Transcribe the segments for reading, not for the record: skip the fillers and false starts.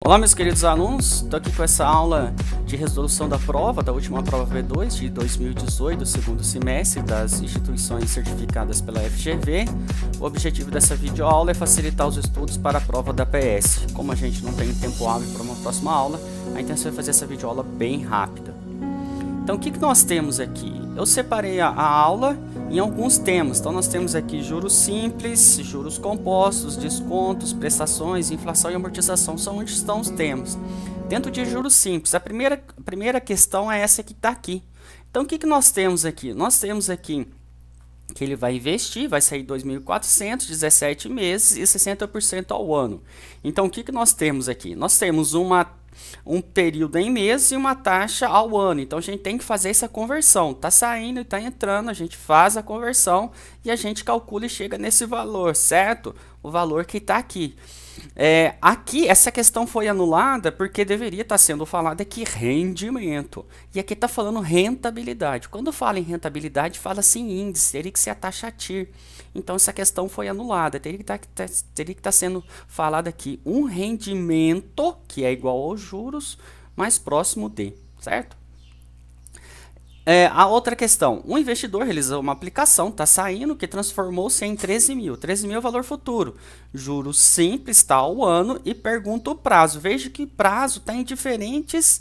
Olá, meus queridos alunos, estou aqui com essa aula de resolução da prova, da última prova V2 de 2018, do segundo semestre das instituições certificadas pela FGV. O objetivo dessa videoaula é facilitar os estudos para a prova da PS. Como a gente não tem tempo hábil para uma próxima aula, a intenção é fazer essa videoaula bem rápida. Então, o que nós temos aqui? Eu separei a aula em alguns temas. Então, nós temos aqui juros simples, juros compostos, descontos, prestações, inflação e amortização. São onde estão os temas. Dentro de juros simples, a primeira questão é essa que está aqui. Então, o que nós temos aqui? Nós temos aqui que ele vai investir, vai sair 2.400, 17 meses e 60% ao ano. Então, o que nós temos aqui? Nós temos um período em meses e uma taxa ao ano. Então, a gente tem que fazer essa conversão. Está saindo e está entrando, a gente faz a conversão e a gente calcula e chega nesse valor, certo? O valor que está aqui. Aqui, essa questão foi anulada porque deveria estar sendo falado aqui rendimento. E aqui está falando rentabilidade. Quando fala em rentabilidade, fala-se em índice, teria que ser a taxa TIR. Então, essa questão foi anulada. Teria que estar sendo falado aqui um rendimento, que é igual aos juros, mais próximo de, certo? A outra questão, um investidor realizou uma aplicação, está saindo, que transformou-se em 13 mil. 13 mil é o valor futuro. Juros simples, está ao ano, e pergunta o prazo. Veja que prazo está em diferentes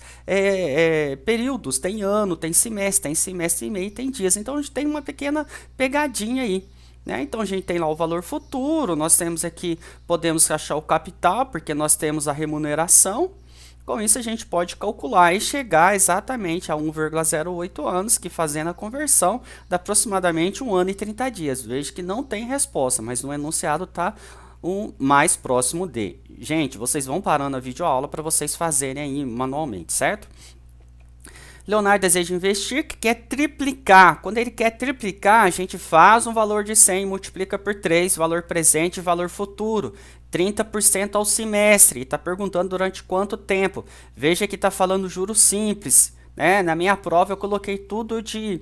períodos. Tem ano, tem semestre e meio, tem dias. Então, a gente tem uma pequena pegadinha aí. Então, a gente tem lá o valor futuro, nós temos aqui, podemos achar o capital, porque nós temos a remuneração. Com isso, a gente pode calcular e chegar exatamente a 1,08 anos, que fazendo a conversão dá aproximadamente 1 ano e 30 dias. Veja que não tem resposta, mas no enunciado está o mais próximo de. Gente, vocês vão parando a videoaula para vocês fazerem aí manualmente, certo? Leonardo deseja investir, que quer triplicar. Quando ele quer triplicar, a gente faz um valor de 100 e multiplica por 3, valor presente e valor futuro. 30% ao semestre. E está perguntando durante quanto tempo. Veja que está falando juros simples. Na minha prova eu coloquei tudo de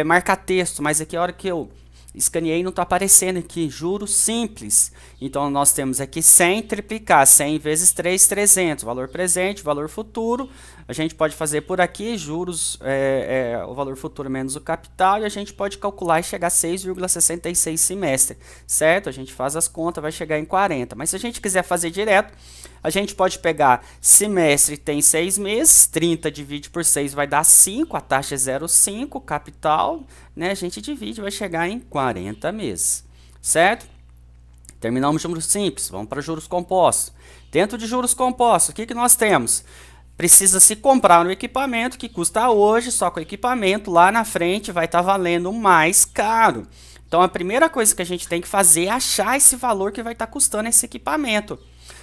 marca-texto, mas aqui a hora que eu escaneei não está aparecendo aqui, juros simples. Então, nós temos aqui 100 triplicar, 100 vezes 3, 300, valor presente, valor futuro. A gente pode fazer por aqui, juros, o valor futuro menos o capital, e a gente pode calcular e chegar a 6,66 semestre, certo? A gente faz as contas, vai chegar em 40. Mas se a gente quiser fazer direto, a gente pode pegar semestre tem 6 meses, 30 divide por 6 vai dar 5, a taxa é 0,5, capital, a gente divide, vai chegar em 40 meses, certo? Terminamos juros simples, vamos para juros compostos. Dentro de juros compostos, o que nós temos? Precisa se comprar um equipamento que custa hoje, só que o equipamento lá na frente vai estar valendo mais caro. Então, a primeira coisa que a gente tem que fazer é achar esse valor que vai estar custando esse equipamento,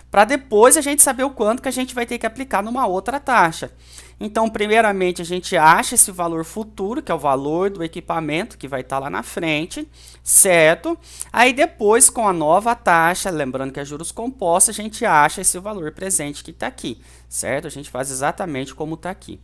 para depois a gente saber o quanto que a gente vai ter que aplicar numa outra taxa. Então, primeiramente, a gente acha esse valor futuro, que é o valor do equipamento, que vai estar lá na frente, certo? Aí, depois, com a nova taxa, lembrando que é juros compostos, a gente acha esse valor presente que está aqui, certo? A gente faz exatamente como está aqui.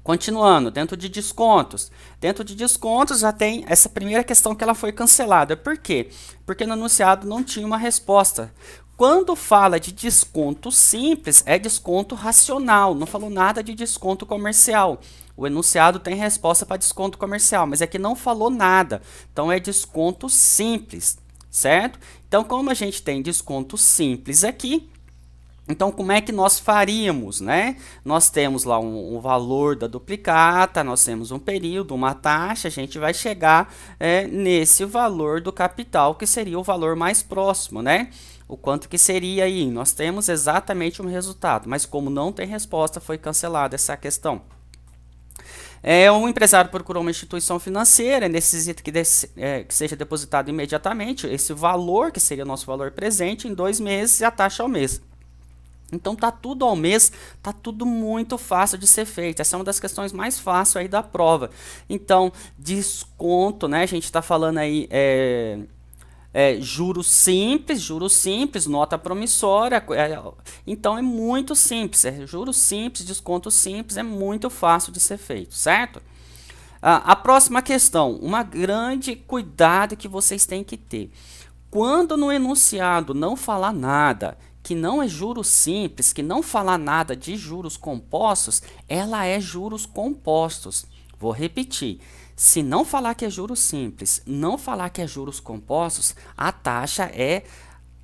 Continuando, dentro de descontos. Dentro de descontos já tem essa primeira questão que ela foi cancelada. Por quê? Porque no enunciado não tinha uma resposta. Quando fala de desconto simples, é desconto racional, não falou nada de desconto comercial. O enunciado tem resposta para desconto comercial, mas aqui não falou nada. Então, é desconto simples, certo? Então, como a gente tem desconto simples aqui, então, como é que nós faríamos, Nós temos lá um valor da duplicata, nós temos um período, uma taxa, a gente vai chegar nesse valor do capital, que seria o valor mais próximo, O quanto que seria aí? Nós temos exatamente um resultado, mas como não tem resposta, foi cancelada essa questão. Um empresário procurou uma instituição financeira, necessita que seja depositado imediatamente esse valor, que seria o nosso valor presente, em 2 meses e a taxa ao mês. Então, tá tudo ao mês, tá tudo muito fácil de ser feito. Essa é uma das questões mais fáceis aí da prova. Então, desconto, a gente está falando aí juros simples, nota promissória. Então, é muito simples. Juros simples, desconto simples, é muito fácil de ser feito, certo? A próxima questão, uma grande cuidado que vocês têm que ter. Quando no enunciado não falar nada, que não é juros simples, que não falar nada de juros compostos, ela é juros compostos. Vou repetir. Se não falar que é juros simples, não falar que é juros compostos, a taxa é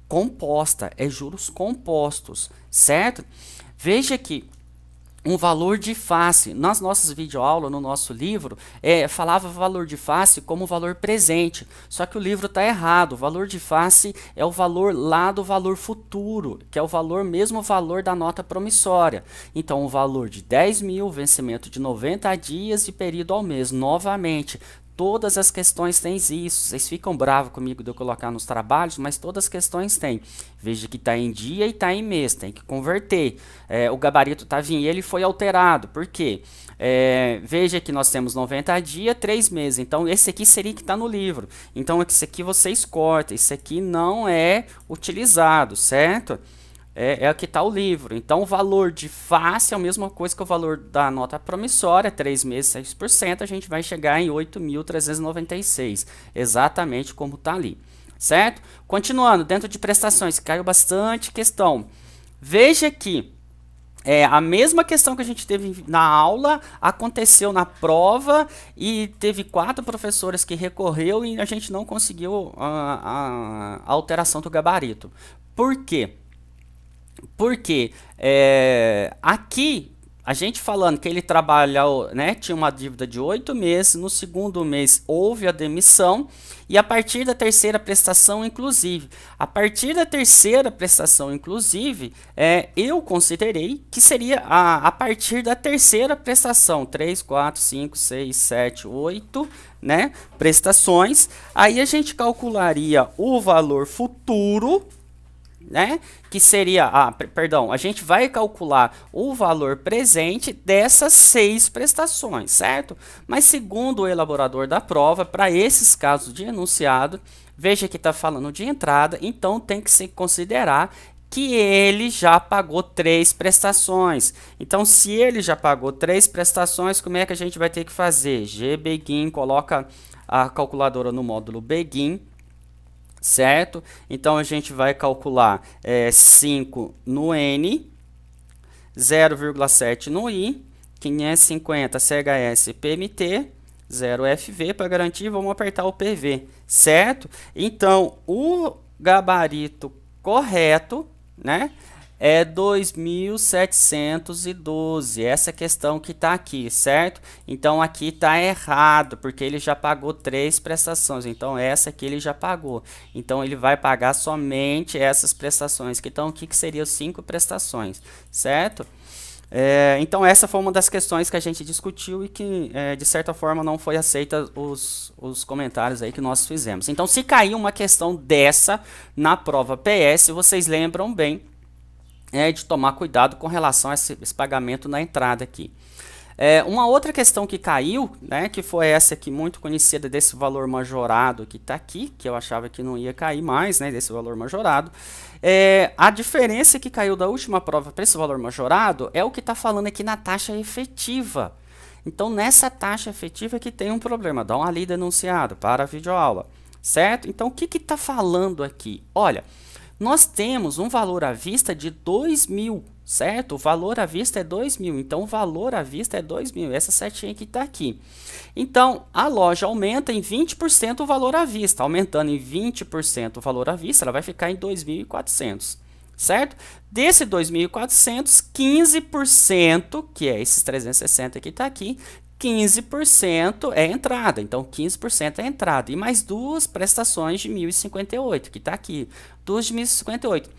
composta, é juros compostos, certo? Veja que um valor de face, nas nossas videoaulas, no nosso livro, falava valor de face como valor presente, só que o livro está errado. O valor de face é o valor lá do valor futuro, que é o valor, mesmo valor da nota promissória. Então, o valor de 10 mil, vencimento de 90 dias e período ao mês. Novamente, todas as questões têm isso. Vocês ficam bravos comigo de eu colocar nos trabalhos, mas todas as questões têm. Veja que está em dia e está em mês, tem que converter. O gabarito estava em ele e foi alterado. Por quê? Veja que nós temos 90 dias, 3 meses. Então, esse aqui seria que está no livro. Então, esse aqui vocês cortam. Esse aqui não é utilizado, certo? É aqui está o livro. Então, o valor de face é a mesma coisa que o valor da nota promissória, 3 meses, 6%, a gente vai chegar em 8.396, exatamente como está ali, certo? Continuando, dentro de prestações, caiu bastante questão. Veja que a mesma questão que a gente teve na aula, aconteceu na prova e teve 4 professores que recorreu e a gente não conseguiu a alteração do gabarito. Por quê? Porque aqui, a gente falando que ele trabalhou, né, tinha uma dívida de 8 meses, no segundo mês houve a demissão, e a partir da terceira prestação, inclusive. A partir da terceira prestação, inclusive, eu considerei que seria a partir da terceira prestação, 3, 4, 5, 6, 7, 8, né, prestações, aí a gente calcularia o valor futuro, né? Que seria, a gente vai calcular o valor presente dessas 6 prestações, certo? Mas segundo o elaborador da prova, para esses casos de enunciado, veja que está falando de entrada, então tem que se considerar que ele já pagou 3 prestações. Então, se ele já pagou 3 prestações, como é que a gente vai ter que fazer? GBegin, coloca a calculadora no módulo Begin, certo? Então, a gente vai calcular 5 no N, 0,7 no I, 550 CHS PMT, 0 FV, para garantir, vamos apertar o PV, certo? Então, o gabarito correto, né, é 2.712, essa questão que está aqui, certo? Então, aqui está errado, porque ele já pagou 3 prestações, então essa aqui ele já pagou. Então, ele vai pagar somente essas prestações, que então, o que seriam 5 prestações, certo? Então, essa foi uma das questões que a gente discutiu e que, de certa forma, não foi aceita os comentários aí que nós fizemos. Então, se cair uma questão dessa na prova PS, vocês lembram bem de tomar cuidado com relação a esse pagamento na entrada aqui. Uma outra questão que caiu, né, que foi essa aqui muito conhecida desse valor majorado que está aqui, que eu achava que não ia cair mais, né, desse valor majorado. A diferença que caiu da última prova para esse valor majorado é o que está falando aqui na taxa efetiva. Então, nessa taxa efetiva que tem um problema. Dá uma lida enunciado para a videoaula, certo? Então, o que está falando aqui? Olha, nós temos um valor à vista de 2.000, certo? O valor à vista é 2.000, então o valor à vista é 2.000, essa setinha que está aqui. Então, a loja aumenta em 20% o valor à vista, aumentando em 20% o valor à vista, ela vai ficar em 2.400, certo? Desse 2.400, 15%, que é esses 360 que está aqui, 15% é entrada, então 15% é entrada, e mais 2 prestações de 1.058, que está aqui, 2 de 1.058.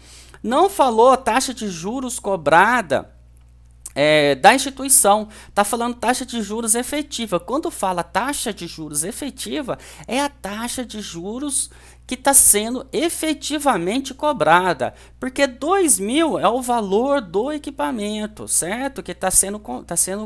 Não falou a taxa de juros cobrada da instituição, está falando taxa de juros efetiva. Quando fala taxa de juros efetiva, é a taxa de juros que está sendo efetivamente cobrada, porque 2.000 é o valor do equipamento, certo? Que está sendo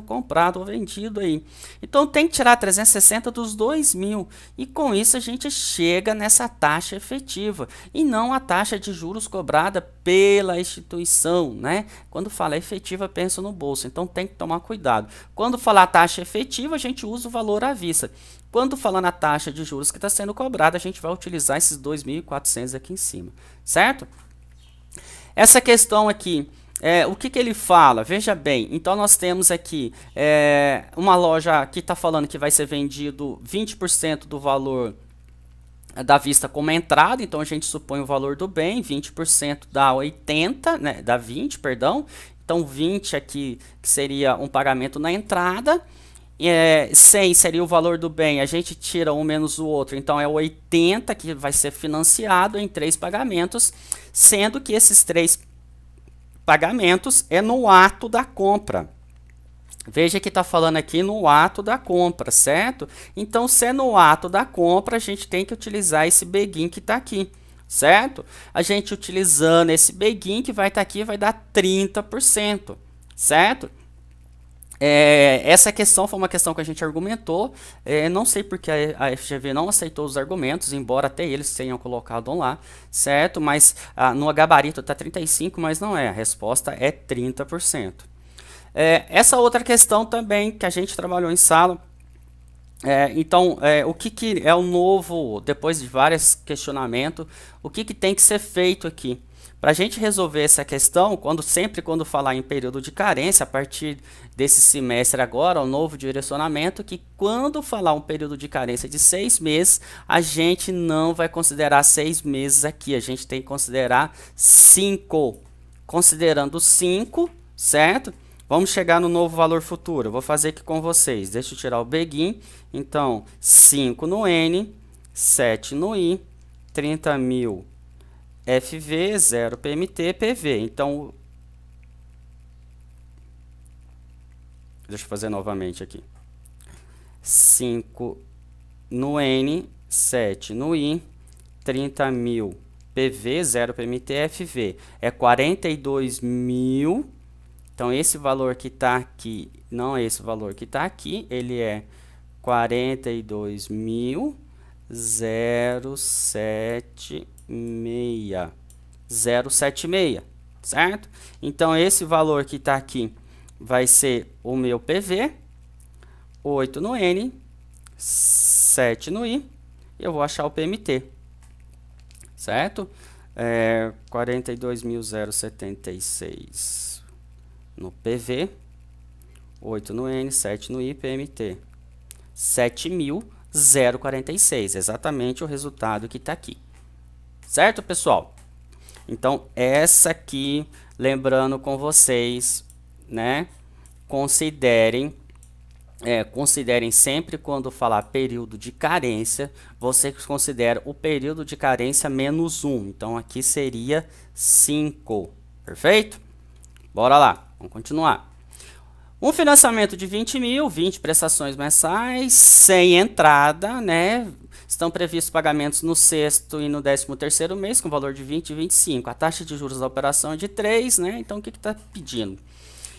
comprado ou vendido aí. Então, tem que tirar 360 dos 2.000, e com isso a gente chega nessa taxa efetiva, e não a taxa de juros cobrada pela instituição, né? Quando fala efetiva, pensa no bolso, então tem que tomar cuidado. Quando falar taxa efetiva, a gente usa o valor à vista. Quando falando a taxa de juros que está sendo cobrada, a gente vai utilizar esses 2.400 aqui em cima, certo? Essa questão aqui, o que ele fala? Veja bem, então nós temos aqui uma loja que está falando que vai ser vendido 20% do valor da vista como entrada, então a gente supõe o valor do bem, 20% dá 80, né, dá 20, perdão, então 20 aqui que seria um pagamento na entrada, 100 seria o valor do bem, a gente tira um menos o outro, então é 80 que vai ser financiado em 3 pagamentos, sendo que esses 3 pagamentos é no ato da compra. Veja que está falando aqui no ato da compra, certo? Então, se é no ato da compra, a gente tem que utilizar esse begin que está aqui, certo? A gente utilizando esse begin que vai estar aqui, vai dar 30%, certo? Essa questão foi uma questão que a gente argumentou, não sei porque a FGV não aceitou os argumentos, embora até eles tenham colocado lá, certo? Mas no gabarito está 35%, mas não é, a resposta é 30%. Essa outra questão também que a gente trabalhou em sala, então o que é o novo, depois de vários questionamentos, o que tem que ser feito aqui? Para a gente resolver essa questão, sempre quando falar em período de carência, a partir desse semestre agora, o novo direcionamento, que quando falar um período de carência de 6 meses, a gente não vai considerar 6 meses aqui, a gente tem que considerar 5. Considerando 5, certo? Vamos chegar no novo valor futuro. Eu vou fazer aqui com vocês. Deixa eu tirar o begin. Então, 5 no N, 7 no I, 30.000 FV, 0 PMT, PV. Então, deixa eu fazer novamente aqui. 5 no N, 7 no I, 30.000 PV, 0 PMT, FV. É 42.000. Então, esse valor que está aqui, não é esse valor que está aqui, ele é 42.076. 076, certo? Então, esse valor que está aqui vai ser o meu PV, 8 no N, 7 no I, e eu vou achar o PMT, certo? 42.076 no PV, 8 no N, 7 no I, PMT, 7.046, exatamente o resultado que está aqui. Certo, pessoal? Então, essa aqui, lembrando com vocês, né? Considerem sempre quando falar período de carência, você considera o período de carência menos 1. Então, aqui seria 5. Perfeito? Bora lá, vamos continuar. Um financiamento de 20.000, 20 prestações mensais, sem entrada, né? Estão previstos pagamentos no 6º e no 13º mês, com valor de 20 e 25. A taxa de juros da operação é de 3, né? Então, o que está pedindo?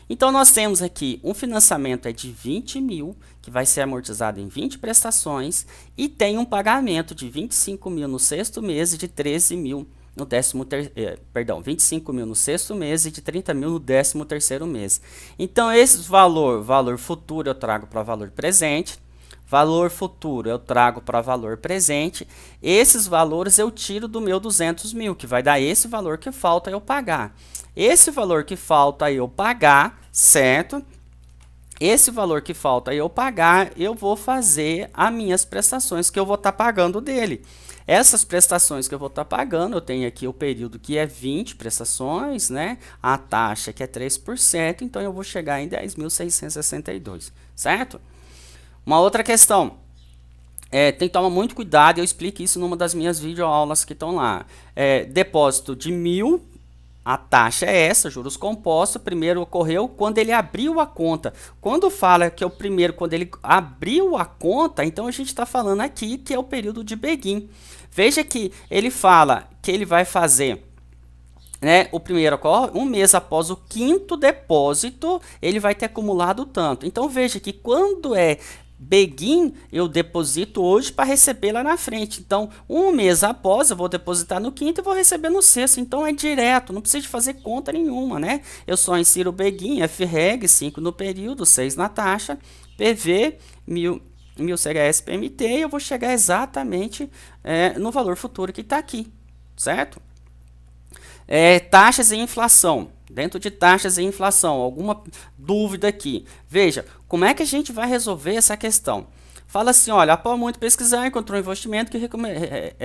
Então, nós temos aqui um financiamento de 20.000, que vai ser amortizado em 20 prestações, e tem um pagamento de 25.000 no 6º mês e de 13.000 no 25.000 no 6º mês e de 30.000 no 13º mês. Então, esse valor futuro eu trago para valor presente, valor futuro eu trago para valor presente, esses valores eu tiro do meu 200.000, que vai dar esse valor que falta eu pagar. Esse valor que falta eu pagar, certo? Esse valor que falta eu pagar, eu vou fazer as minhas prestações que eu vou estar pagando dele. Essas prestações que eu vou estar pagando, eu tenho aqui o período que é 20 prestações, né? A taxa que é 3%, então eu vou chegar em 10.662, certo? Uma outra questão, tem que tomar muito cuidado, eu explico isso numa das minhas videoaulas que estão lá. Depósito de 1.000, a taxa é essa, juros compostos, primeiro ocorreu quando ele abriu a conta. Quando fala que é o primeiro, quando ele abriu a conta, então a gente está falando aqui que é o período de begin. Veja que ele fala que ele vai fazer, né, o primeiro ocorre um mês após o 5º depósito, ele vai ter acumulado tanto. Então veja que quando é begin, eu deposito hoje para receber lá na frente. Então, um mês após, eu vou depositar no 5º e vou receber no 6º. Então, é direto, não precisa de fazer conta nenhuma, né? Eu só insiro o begin, FREG, 5 no período, 6 na taxa, PV, 1.000 CHS PMT, e eu vou chegar exatamente no valor futuro que está aqui, certo? Taxas e inflação. Dentro de taxas e inflação, alguma dúvida aqui? Veja, como é que a gente vai resolver essa questão? Fala assim, olha, após muito pesquisar, encontrou um investimento que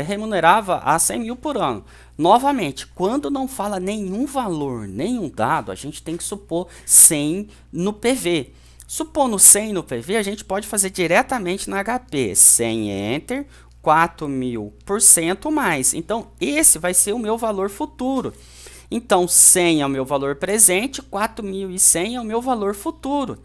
remunerava a 100 mil por ano. Novamente, quando não fala nenhum valor, nenhum dado, a gente tem que supor 100 no PV. Supondo 100 no PV, a gente pode fazer diretamente na HP. 100 Enter, 4.000% mais. Então, esse vai ser o meu valor futuro. Então, 100 é o meu valor presente, 4.100 é o meu valor futuro.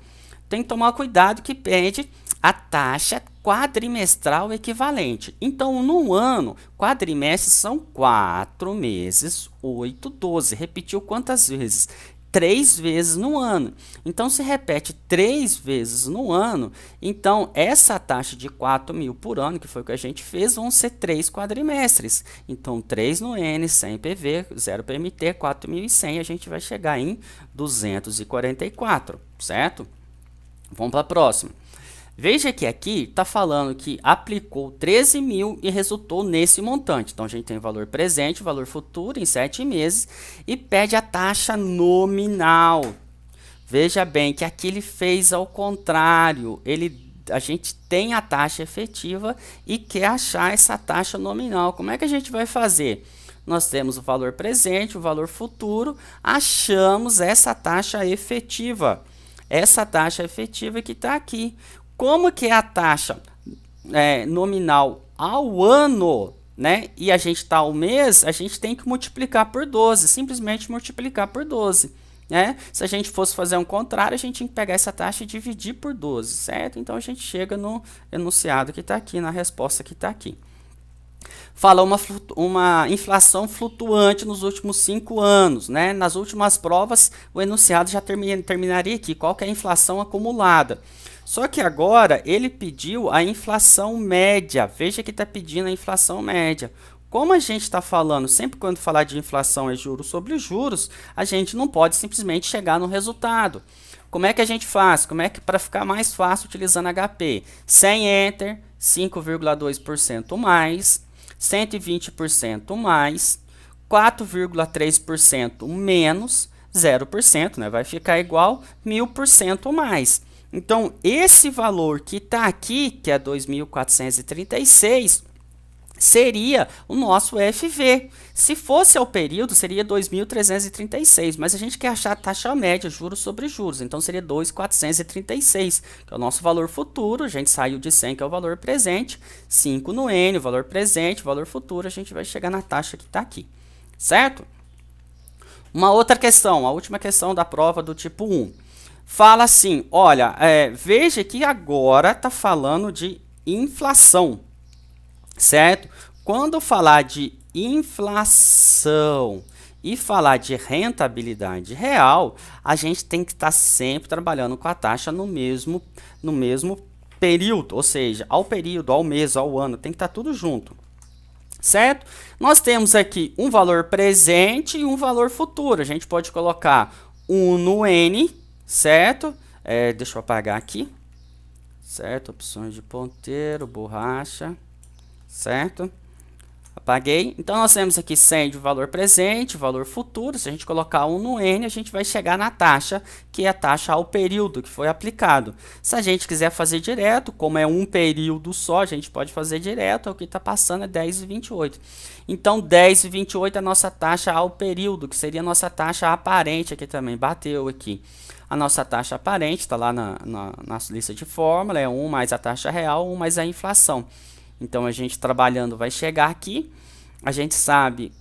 Tem que tomar cuidado que pede a taxa quadrimestral equivalente. Então, no ano, quadrimestres são 4 meses, 8, 12. Repetiu quantas vezes? 3 vezes no ano. Então, se repete 3 vezes no ano, então essa taxa de 4.000 por ano, que foi o que a gente fez, vão ser 3 quadrimestres. Então, 3 no N, 100 PV, 0 PMT, 4.100, a gente vai chegar em 244, certo? Vamos para a próxima. Veja que aqui está falando que aplicou 13 mil e resultou nesse montante. Então, a gente tem valor presente, valor futuro em 7 meses e pede a taxa nominal. Veja bem que aqui ele fez ao contrário. A gente tem a taxa efetiva e quer achar essa taxa nominal. Como é que a gente vai fazer? Nós temos o valor presente, o valor futuro, achamos essa taxa efetiva. Essa taxa efetiva que está aqui. Como que é a taxa nominal ao ano, né? E a gente está ao mês, a gente tem que multiplicar por 12, simplesmente multiplicar por 12. Né? Se a gente fosse fazer um contrário, a gente tinha que pegar essa taxa e dividir por 12, certo? Então, a gente chega no enunciado que está aqui, na resposta que está aqui. Fala uma inflação flutuante nos últimos 5 anos. Né? Nas últimas provas, o enunciado já terminaria aqui. Qual que é a inflação acumulada? Só que agora ele pediu a inflação média. Veja que está pedindo a inflação média. Como a gente está falando, sempre quando falar de inflação é juros sobre juros, a gente não pode simplesmente chegar no resultado. Como é que a gente faz? Como é que para ficar mais fácil utilizando HP? 100 Enter, 5,2% mais, 120% mais, 4,3% menos, 0%, né? Vai ficar igual 1000% mais. Então, esse valor que está aqui, que é 2.436, seria o nosso FV. Se fosse ao período, seria 2.336, mas a gente quer achar a taxa média, juros sobre juros, então seria 2.436, que é o nosso valor futuro. A gente saiu de 100, que é o valor presente, 5 no N, o valor presente, o valor futuro, a gente vai chegar na taxa que está aqui, certo? Uma outra questão, a última questão da prova do tipo 1. Fala assim, olha, veja que agora está falando de inflação, certo? Quando falar de inflação e falar de rentabilidade real, a gente tem que estar sempre trabalhando com a taxa no mesmo período, ou seja, ao período, ao mês, ao ano, tem que estar tudo junto, certo? Nós temos aqui um valor presente e um valor futuro. A gente pode colocar 1 no N, certo? Deixa eu apagar aqui, certo? Opções de ponteiro, borracha, certo? Apaguei. Então, nós temos aqui 100 de valor presente, valor futuro. Se a gente colocar 1 no N, a gente vai chegar na taxa, que é a taxa ao período que foi aplicado. Se a gente quiser fazer direto, como é um período só, a gente pode fazer direto. O que está passando é 10,28. Então, 10,28 é a nossa taxa ao período, que seria a nossa taxa aparente aqui também. Bateu aqui. A nossa taxa aparente está lá na lista de fórmula, é 1 mais a taxa real, 1 mais a inflação. Então, a gente trabalhando vai chegar aqui. A gente sabe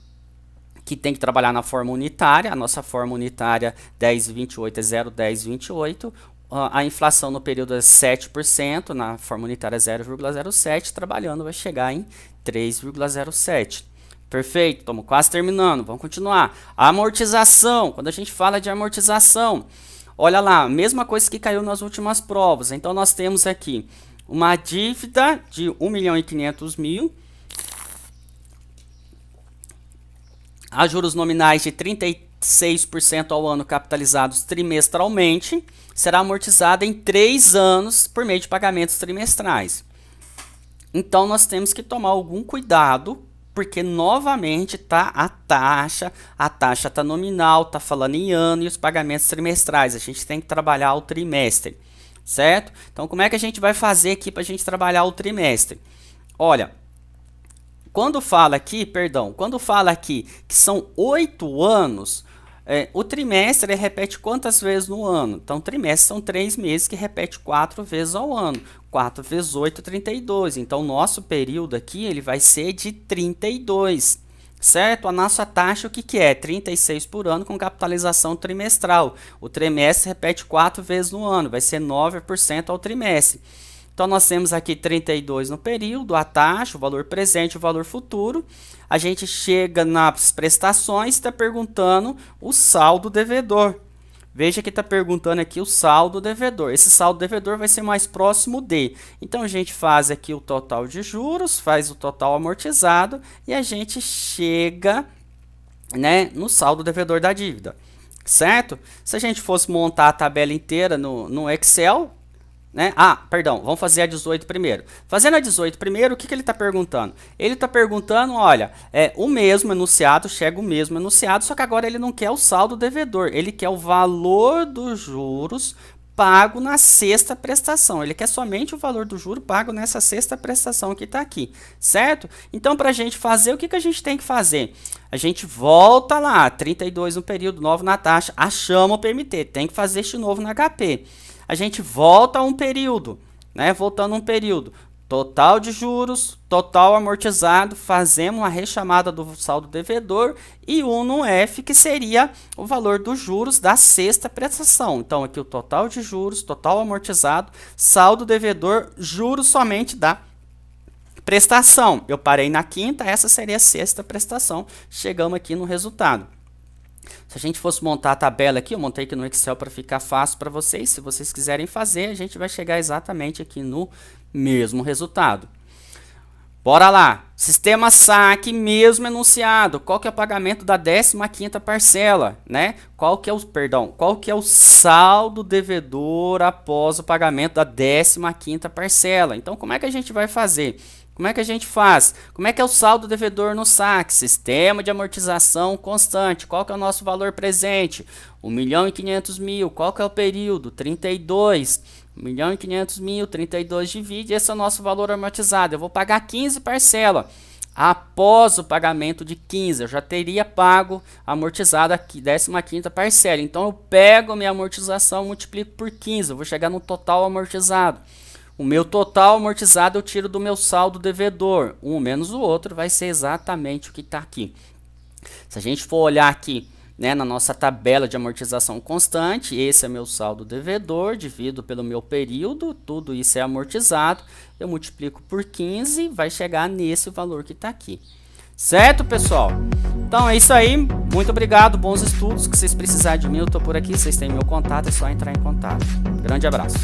que tem que trabalhar na forma unitária. A nossa forma unitária 10,28 é 0,1028. A inflação no período é 7%, na forma unitária é 0,07. Trabalhando vai chegar em 3,07. Perfeito, estamos quase terminando. Vamos continuar. Amortização. Quando a gente fala de amortização, olha lá, mesma coisa que caiu nas últimas provas. Então, nós temos aqui uma dívida de 1.500.000, a juros nominais de 36% ao ano capitalizados trimestralmente, será amortizada em 3 anos por meio de pagamentos trimestrais. Então, nós temos que tomar algum cuidado. porque novamente tá a taxa tá nominal, tá falando em ano e os pagamentos trimestrais. A gente tem que trabalhar o trimestre, certo? Então, como é que a gente vai fazer aqui para a gente trabalhar o trimestre? Olha, quando fala aqui que são 8 anos, o trimestre ele repete quantas vezes no ano? Então, trimestre são 3 meses que repete 4 vezes ao ano. 4 vezes 8, 32. Então, o nosso período aqui ele vai ser de 32. Certo? A nossa taxa o que é? 36 por ano com capitalização trimestral. O trimestre repete 4 vezes no ano, vai ser 9% ao trimestre. Então, nós temos aqui 32 no período, a taxa, o valor presente e o valor futuro. A gente chega nas prestações e está perguntando o saldo devedor. Veja que está perguntando aqui o saldo devedor. Esse saldo devedor vai ser mais próximo de. Então, a gente faz aqui o total de juros, faz o total amortizado e a gente chega, né, no saldo devedor da dívida. Certo? Se a gente fosse montar a tabela inteira no Excel, né? Perdão, vamos fazer a 18 primeiro. Fazendo a 18 primeiro, o que ele está perguntando? Ele está perguntando, olha, o mesmo enunciado, chega o mesmo enunciado, só que agora ele não quer o saldo devedor, ele quer o valor dos juros pago na sexta prestação. Ele quer somente o valor do juro pago nessa sexta prestação que está aqui, certo? Então, para a gente fazer, o que a gente tem que fazer? A gente volta lá, 32 no período, 9 na taxa, achamos o PMT, tem que fazer este novo no HP. A gente volta a um período, né? Voltando um período, total de juros, total amortizado, fazemos uma rechamada do saldo devedor e no F, que seria o valor dos juros da sexta prestação. Então, aqui o total de juros, total amortizado, saldo devedor, juros somente da prestação. Eu parei na quinta, essa seria a sexta prestação. Chegamos aqui no resultado. Se a gente fosse montar a tabela aqui, eu montei aqui no Excel para ficar fácil para vocês. Se vocês quiserem fazer, a gente vai chegar exatamente aqui no mesmo resultado. Bora lá. Sistema saque, mesmo enunciado. Qual que é o pagamento da 15ª parcela, né? Qual que é o saldo devedor após o pagamento da 15ª parcela? Então, como é que a gente vai fazer? Como é que a gente faz? Como é que é o saldo devedor no saque? Sistema de amortização constante. Qual que é o nosso valor presente? 1.500.000. Qual que é o período? 32. 1.500.000, 32 divide. Esse é o nosso valor amortizado. Eu vou pagar 15 parcelas. Após o pagamento de 15, eu já teria pago amortizado aqui, 15ª parcela. Então, eu pego a minha amortização, multiplico por 15. Eu vou chegar no total amortizado. O meu total amortizado eu tiro do meu saldo devedor. Um menos o outro vai ser exatamente o que está aqui. Se a gente for olhar aqui, né, na nossa tabela de amortização constante, esse é meu saldo devedor, divido pelo meu período, tudo isso é amortizado. Eu multiplico por 15, vai chegar nesse valor que está aqui. Certo, pessoal? Então é isso aí. Muito obrigado, bons estudos. Se vocês precisarem de mim, eu estou por aqui. Vocês têm meu contato, é só entrar em contato. Grande abraço.